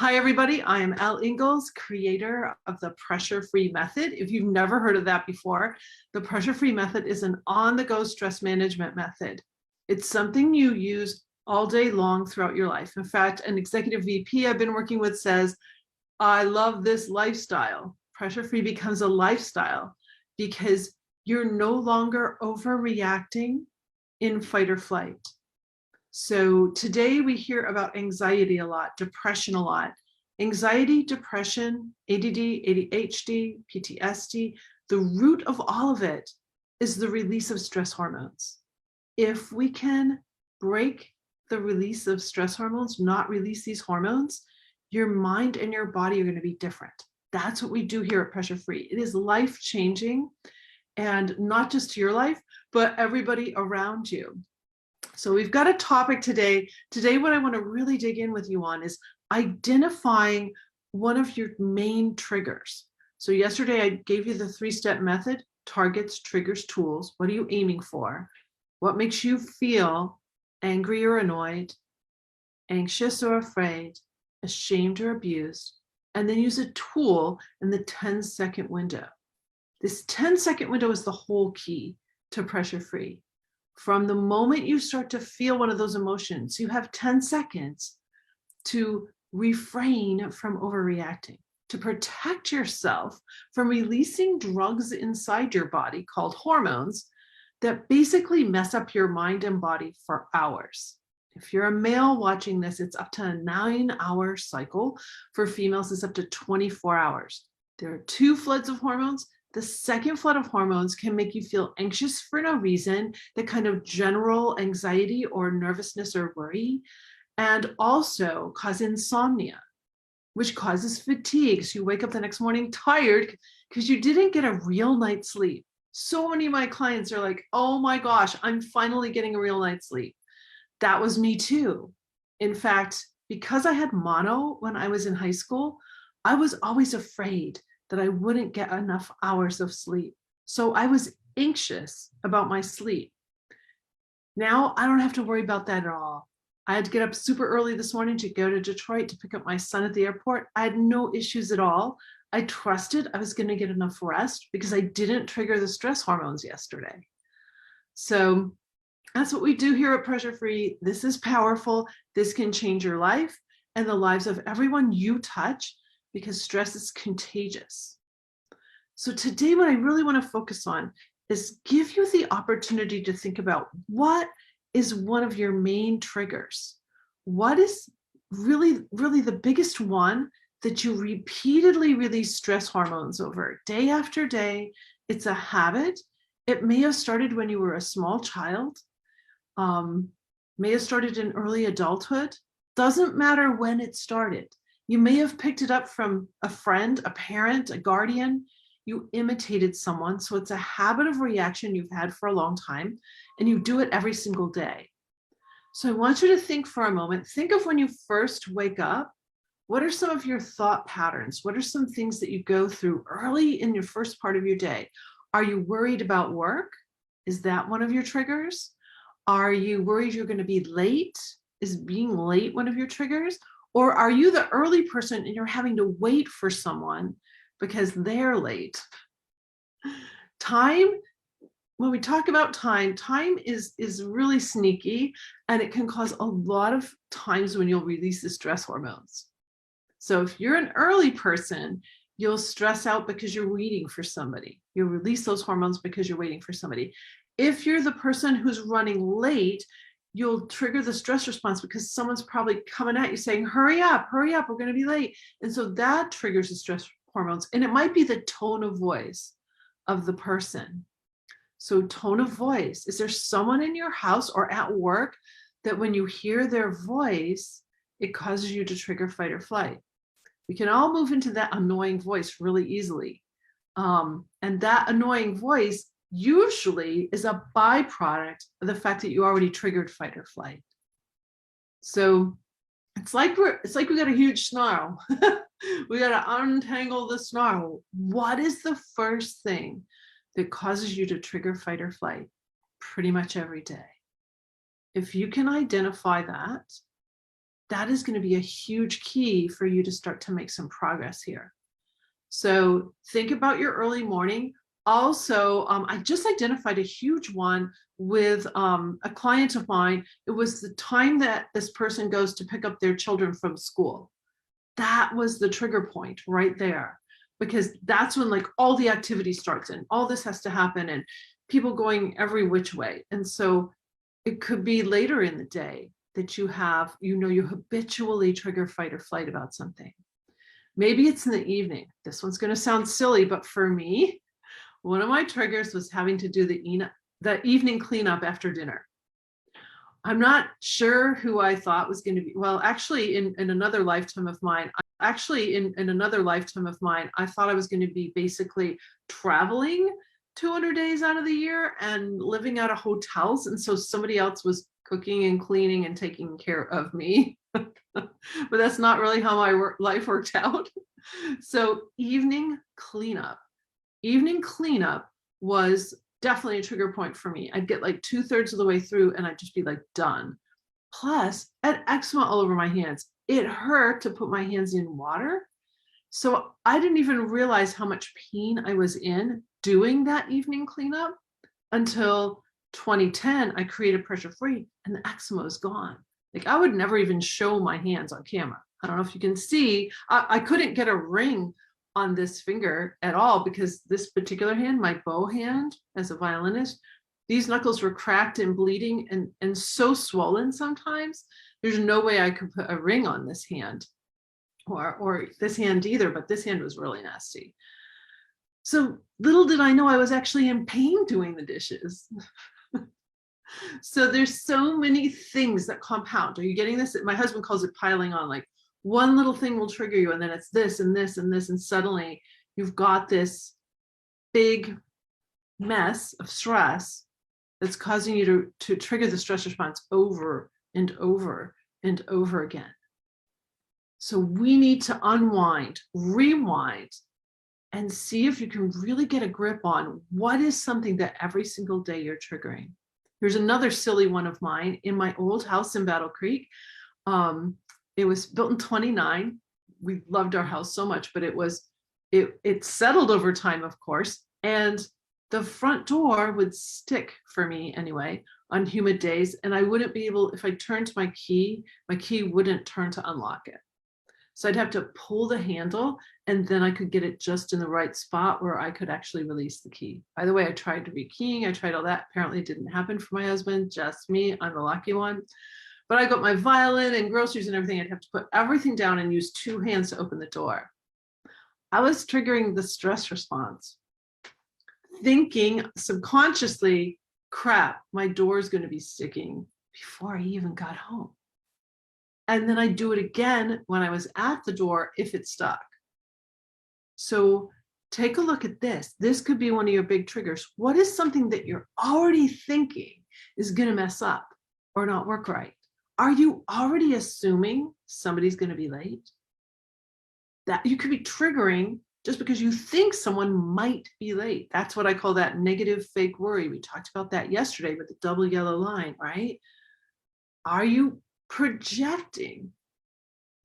Hi, everybody. I am Elle Ingalls, creator of the pressure-free method. If you've never heard of that before, the pressure-free method is an on-the-go stress management method. It's something you use all day long throughout your life. In fact, an executive VP I've been working with says, I love this lifestyle. Pressure-free becomes a lifestyle because you're no longer overreacting in fight or flight. So today we hear about anxiety a lot, depression a lot. Anxiety, depression, ADD, ADHD, PTSD, the root of all of it is the release of stress hormones. If we can break the release of stress hormones, not release these hormones, your mind and your body are going to be different. That's what we do here at Pressure Free. It is life-changing, and not just to your life, but everybody around you. So we've got a topic today. Today, what I want to really dig in with you on is identifying one of your main triggers. So yesterday I gave you the 3-step method: targets, triggers, tools. What are you aiming for? What makes you feel angry or annoyed, anxious or afraid, ashamed or abused? And then use a tool in the 10-second window. This 10-second window is the whole key to Pressure Free. From the moment you start to feel one of those emotions, you have 10 seconds to refrain from overreacting, to protect yourself from releasing drugs inside your body called hormones that basically mess up your mind and body for hours. If you're a male watching this, it's up to a 9-hour cycle. For females, it's up to 24 hours. There are 2 floods of hormones. The second flood of hormones can make you feel anxious for no reason, the kind of general anxiety or nervousness or worry, and also cause insomnia, which causes fatigue. So you wake up the next morning tired because you didn't get a real night's sleep. So many of my clients are like, oh my gosh, I'm finally getting a real night's sleep. That was me too. In fact, because I had mono when I was in high school, I was always afraid that I wouldn't get enough hours of sleep. So I was anxious about my sleep. Now I don't have to worry about that at all. I had to get up super early this morning to go to Detroit to pick up my son at the airport. I had no issues at all. I trusted I was going to get enough rest because I didn't trigger the stress hormones yesterday. So that's what we do here at Pressure Free. This is powerful. This can change your life and the lives of everyone you touch, because stress is contagious. So today, what I really want to focus on is give you the opportunity to think about what is one of your main triggers. What is really the biggest one that you repeatedly release stress hormones over day after day? It's a habit. It may have started when you were a small child, may have started in early adulthood. Doesn't matter when it started. You may have picked it up from a friend, a parent, a guardian. You imitated someone. So it's a habit of reaction you've had for a long time, and you do it every single day. So I want you to think for a moment. Think of when you first wake up. What are some of your thought patterns? What are some things that you go through early in your first part of your day? Are you worried about work? Is that one of your triggers? Are you worried you're going to be late? Is being late one of your triggers? Or are you the early person and you're having to wait for someone because they're late? Time, when we talk about time is really sneaky, and it can cause a lot of times when you'll release the stress hormones. So if you're an early person, you'll stress out because you're waiting for somebody. You'll release those hormones because you're waiting for somebody. If you're the person who's running late, you'll trigger the stress response because someone's probably coming at you saying, hurry up, we're going to be late. And so that triggers the stress hormones. And it might be the tone of voice of the person. So tone of voice. Is there someone in your house or at work that when you hear their voice, it causes you to trigger fight or flight? We can all move into that annoying voice really easily. And that annoying voice usually is a byproduct of the fact that you already triggered fight or flight. So it's like we got a huge snarl. We got to untangle the snarl. What is the first thing that causes you to trigger fight or flight? Pretty much every day. If you can identify that, that is going to be a huge key for you to start to make some progress here. So think about your early morning. Also, I just identified a huge one with a client of mine. It was the time that this person goes to pick up their children from school. That was the trigger point right there, because that's when like all the activity starts and all this has to happen and people going every which way. And so it could be later in the day that you have, you habitually trigger fight or flight about something. Maybe it's in the evening. This one's going to sound silly, but for me, one of my triggers was having to do the evening cleanup after dinner. I'm not sure who I thought was going to be, well, actually in another lifetime of mine, I thought I was going to be basically traveling 200 days out of the year and living out of hotels. And so somebody else was cooking and cleaning and taking care of me. But that's not really how my life worked out. So evening cleanup was definitely a trigger point for me. I'd get like 2/3 of the way through and I'd just be like done. Plus, I had eczema all over my hands. It hurt to put my hands in water. So I didn't even realize how much pain I was in doing that evening cleanup until 2010. I created Pressure Free and the eczema was gone. Like I would never even show my hands on camera. I don't know if you can see, I couldn't get a ring on this finger at all because this particular hand, my bow hand as a violinist, these knuckles were cracked and bleeding and so swollen sometimes. There's no way I could put a ring on this hand or this hand either, but this hand was really nasty. So little did I know I was actually in pain doing the dishes. So there's so many things that compound. Are you getting this? My husband calls it piling on, like one little thing will trigger you and then it's this and this and this. And suddenly you've got this big mess of stress that's causing you to trigger the stress response over and over and over again. So we need to unwind, rewind, and see if you can really get a grip on what is something that every single day you're triggering. Here's another silly one of mine. In my old house in Battle Creek, it was built in 29. We loved our house so much, but it settled over time, of course. And the front door would stick for me anyway on humid days. And I wouldn't be able, if I turned to my key wouldn't turn to unlock it. So I'd have to pull the handle and then I could get it just in the right spot where I could actually release the key. By the way, I tried to rekeying, I tried all that. Apparently it didn't happen for my husband, just me, I'm the lucky one. But I got my violin and groceries and everything. I'd have to put everything down and use 2 hands to open the door. I was triggering the stress response, thinking subconsciously, crap, my door is going to be sticking before I even got home. And then I do it again when I was at the door if it's stuck. So take a look at this. This could be one of your big triggers. What is something that you're already thinking is going to mess up or not work right? Are you already assuming somebody's going to be late? That you could be triggering just because you think someone might be late. That's what I call that negative fake worry. We talked about that yesterday with the double yellow line, right? Are you projecting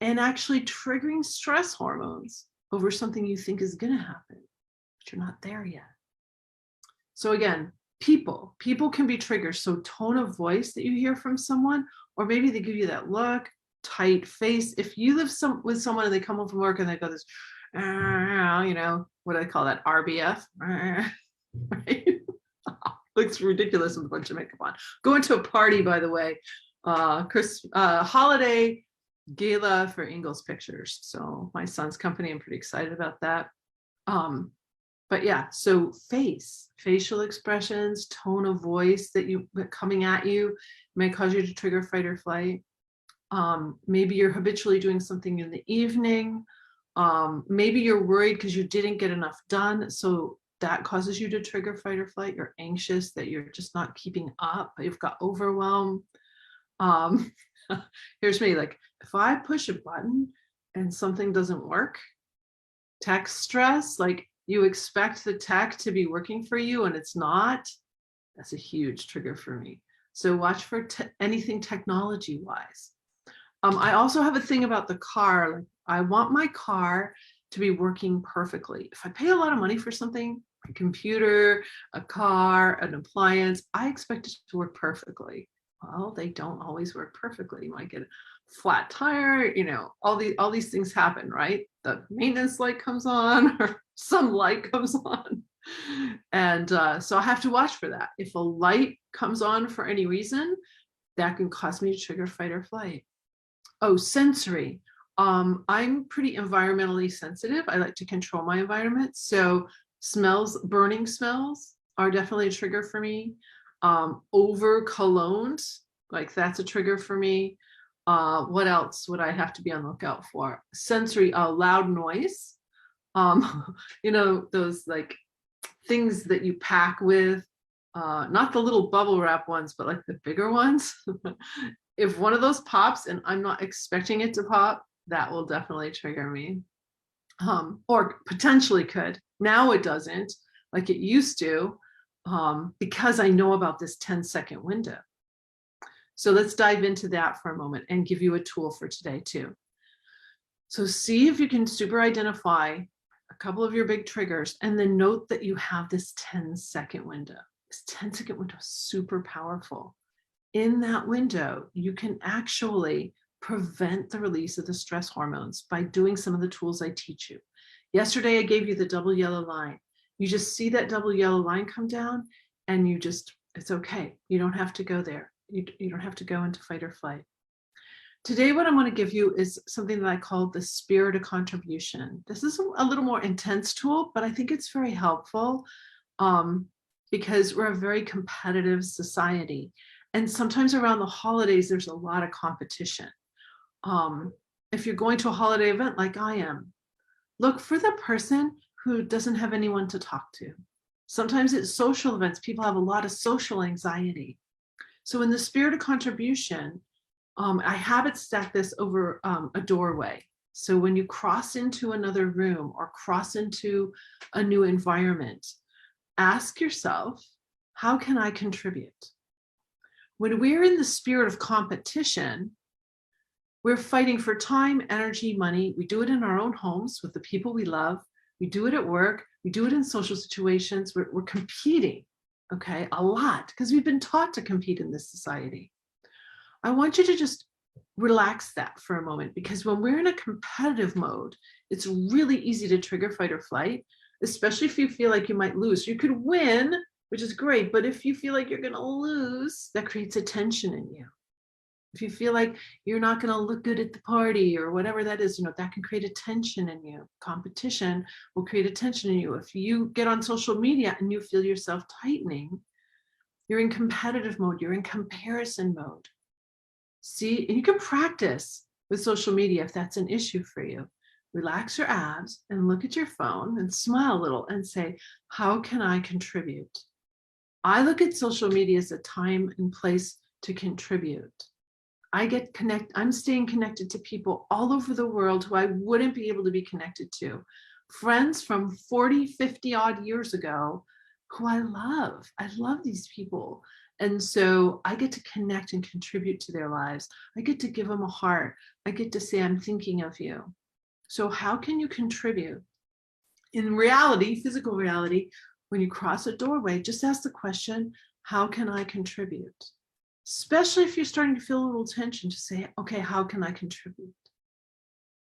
and actually triggering stress hormones over something you think is going to happen, but you're not there yet? So again, people can be triggers. So tone of voice that you hear from someone, or maybe they give you that look, tight face. If you live with someone and they come home from work and they go this, what do I call that? RBF, right? Looks ridiculous with a bunch of makeup on. Going to a party, by the way, holiday gala for Ingalls Pictures. So my son's company, I'm pretty excited about that. But yeah, so facial expressions, tone of voice that coming at you may cause you to trigger fight or flight. Maybe you're habitually doing something in the evening. Maybe you're worried because you didn't get enough done. So that causes you to trigger fight or flight. You're anxious that you're just not keeping up. You've got overwhelm. Here's me, like if I push a button and something doesn't work, tech stress, like you expect the tech to be working for you and it's not, that's a huge trigger for me. So watch for anything technology wise. I also have a thing about the car. Like, I want my car to be working perfectly. If I pay a lot of money for something, a computer, a car, an appliance, I expect it to work perfectly. Well, they don't always work perfectly. You might get a flat tire, all these things happen, right? The maintenance light comes on or some light comes on. And so I have to watch for that. If a light comes on for any reason, that can cause me to trigger fight or flight. Oh, sensory. I'm pretty environmentally sensitive. I like to control my environment. So smells, burning smells are definitely a trigger for me. Over colognes, like that's a trigger for me. What else would I have to be on the lookout for? Sensory, loud noise. Those like things that you pack with, not the little bubble wrap ones, but like the bigger ones. If one of those pops and I'm not expecting it to pop, that will definitely trigger me. Or potentially could. Now it doesn't, like it used to, because I know about this 10-second window. So let's dive into that for a moment and give you a tool for today too. So see if you can super identify a couple of your big triggers and then note that you have this 10-second window. This 10-second window is super powerful. In that window, you can actually prevent the release of the stress hormones by doing some of the tools I teach you. Yesterday, I gave you the double yellow line. You just see that double yellow line come down and it's okay. You don't have to go there. You don't have to go into fight or flight. Today, what I'm going to give you is something that I call the spirit of contribution. This is a little more intense tool, but I think it's very helpful because we're a very competitive society. And sometimes around the holidays, there's a lot of competition. If you're going to a holiday event like I am, look for the person who doesn't have anyone to talk to. Sometimes it's social events. People have a lot of social anxiety. So in the spirit of contribution, I habit stack this over a doorway. So when you cross into another room or cross into a new environment, ask yourself, how can I contribute? When we're in the spirit of competition, we're fighting for time, energy, money. We do it in our own homes with the people we love. We do it at work. We do it in social situations. We're competing, okay, a lot because we've been taught to compete in this society. I want you to just relax that for a moment because when we're in a competitive mode, it's really easy to trigger fight or flight, especially if you feel like you might lose. You could win, which is great, but if you feel like you're going to lose, that creates a tension in you. If you feel like you're not going to look good at the party or whatever that is, that can create a tension in you. Competition will create a tension in you. If you get on social media and you feel yourself tightening, you're in competitive mode, you're in comparison mode. See, and you can practice with social media if that's an issue for you. Relax your abs and look at your phone and smile a little and say, how can I contribute? I look at social media as a time and place to contribute. I'm staying connected to people all over the world who I wouldn't be able to be connected to. Friends from 40, 50 odd years ago who I love. I love these people. And so I get to connect and contribute to their lives. I get to give them a heart. I get to say, I'm thinking of you. So how can you contribute? In reality, physical reality, when you cross a doorway, just ask the question, how can I contribute? Especially if you're starting to feel a little tension, just say, okay, how can I contribute?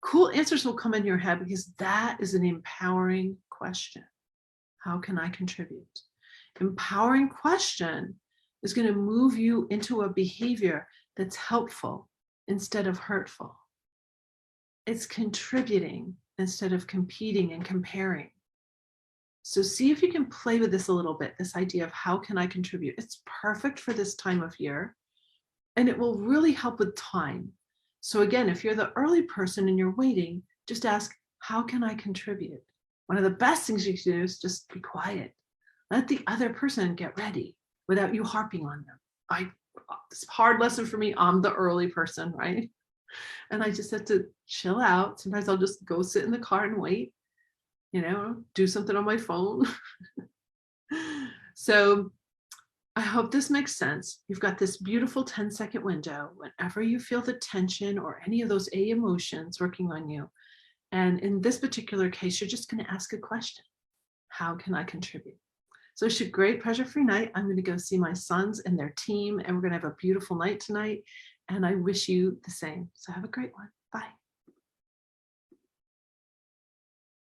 Cool answers will come in your head because that is an empowering question. How can I contribute? Empowering question is going to move you into a behavior that's helpful instead of hurtful. It's contributing instead of competing and comparing. So see if you can play with this a little bit, this idea of how can I contribute? It's perfect for this time of year, and it will really help with time. So again, if you're the early person and you're waiting, just ask, how can I contribute? One of the best things you can do is just be quiet. Let the other person get ready without you harping on them. It's a hard lesson for me. I'm the early person, right? And I just have to chill out. Sometimes I'll just go sit in the car and wait, do something on my phone. So I hope this makes sense. You've got this beautiful 10-second window whenever you feel the tension or any of those A emotions working on you. And in this particular case, you're just going to ask a question. How can I contribute? So it's a great pressure-free night. I'm going to go see my sons and their team, and we're going to have a beautiful night tonight. And I wish you the same. So have a great one. Bye.